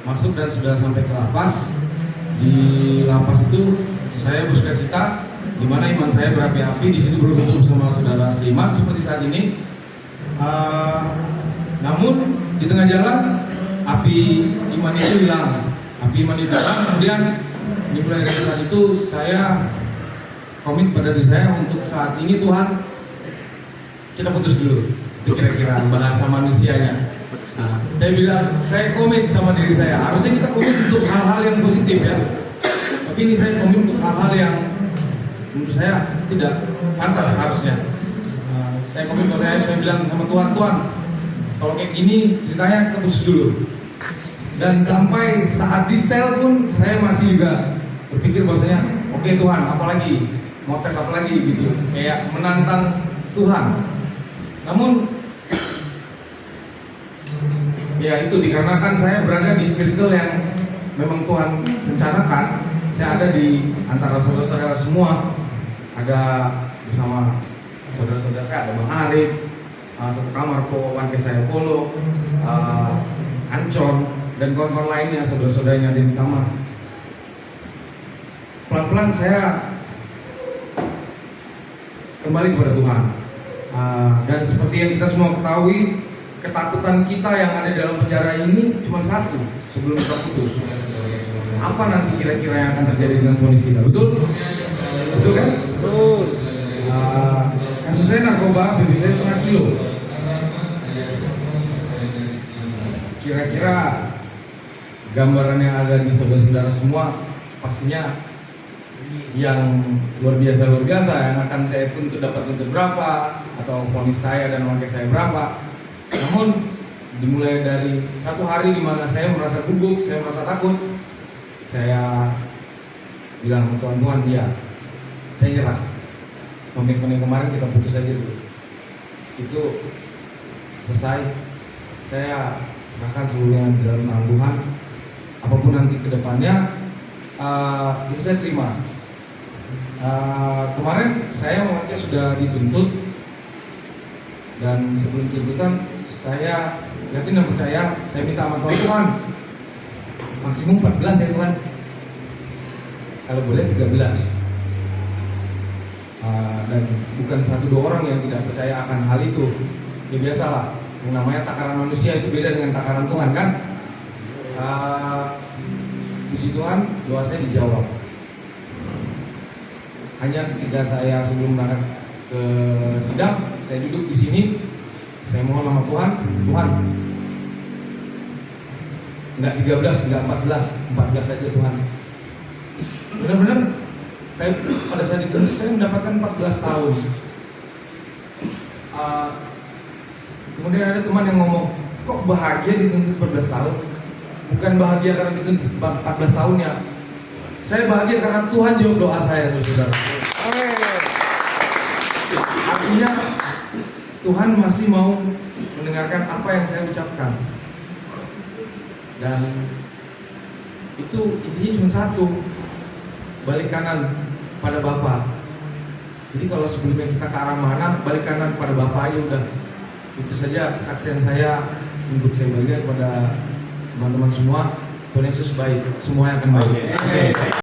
masuk dan sudah sampai ke lapas. Di lapas itu saya bersukacita, di mana iman saya berapi-api di situ berkumpul bersama saudara seiman seperti saat ini. Namun di tengah jalan api iman itu hilang, kemudian dimulai dari saat itu saya komit pada diri saya untuk saat ini Tuhan kita putus dulu. Itu kira-kira bahasa manusianya. Saya bilang saya komit sama diri saya. Harusnya kita komit untuk hal-hal yang positif ya. Tapi ini saya komit untuk hal-hal yang menurut saya tidak pantas harusnya. Saya komit bahwa saya bilang sama Tuhan, kalau kayak gini ceritanya kita putus dulu. Dan sampai saat di sel pun saya masih juga berpikir bahwasanya oke Tuhan, apalagi mau tes apa lagi gitu, kayak menantang Tuhan. Namun ya itu dikarenakan saya berada di circle yang memang Tuhan rencanakan. Saya ada di antara saudara-saudara semua, ada bersama saudara-saudara saya, ada Bang Arif, satu kamar Wan saya Polo, Ancon, dan kawan-kawan lainnya, saudara-saudaranya ada di kamar. Pelan-pelan saya kembali kepada Tuhan. Dan seperti yang kita semua ketahui, ketakutan kita yang ada dalam penjara ini cuma satu sebelum kita putus. Apa nanti kira-kira yang akan terjadi dengan kondisi kita? Betul? Betul kan? Betul. Kasus saya narkoba, BB saya 1,5 kilo. Kira-kira gambaran yang ada di saudara-saudara semua pastinya yang luar biasa yang akan saya tuntut dapat tuntut berapa, atau vonis saya dan wakil saya berapa. Namun dimulai dari satu hari di mana saya merasa gugup, saya merasa takut, saya bilang Tuhan ya, saya nyerah. Komitmen yang kemarin kita putus aja dulu. Itu selesai, saya serahkan seluruhnya di dalam tangan Tuhan. Apapun nanti kedepannya, itu saya terima. Kemarin saya mengakui sudah dituntut, dan sebelum tuntutan saya yakin dan percaya, saya minta sama Tuhan maksimum 14 ya Tuhan, kalau boleh 13. Dan bukan 1-2 orang yang tidak percaya akan hal itu. Ya biasalah, yang namanya takaran manusia itu beda dengan takaran Tuhan kan. Puji Tuhan, doa saya dijawab. Hanya ketika saya sebelum berangkat ke sidang, saya duduk di sini, saya mohon sama Tuhan, enggak 13, enggak 14 saja Tuhan. Benar-benar saya pada saat itu saya mendapatkan 14 tahun. Kemudian ada teman yang ngomong, kok bahagia dituntut 14 tahun? Bukan bahagia karena dituntut 14 tahun ya. Saya bahagia karena Tuhan jawab doa saya, saudara. Artinya Tuhan masih mau mendengarkan apa yang saya ucapkan. Dan itu intinya cuma satu, balik kanan pada Bapa. Jadi kalau sebelumnya kita ke arah mana, balik kanan pada Bapa aja udah. Itu saja kesaksian saya untuk saya bagikan kepada teman-teman semua. Tuhan Yesus baik, semuanya akan baik.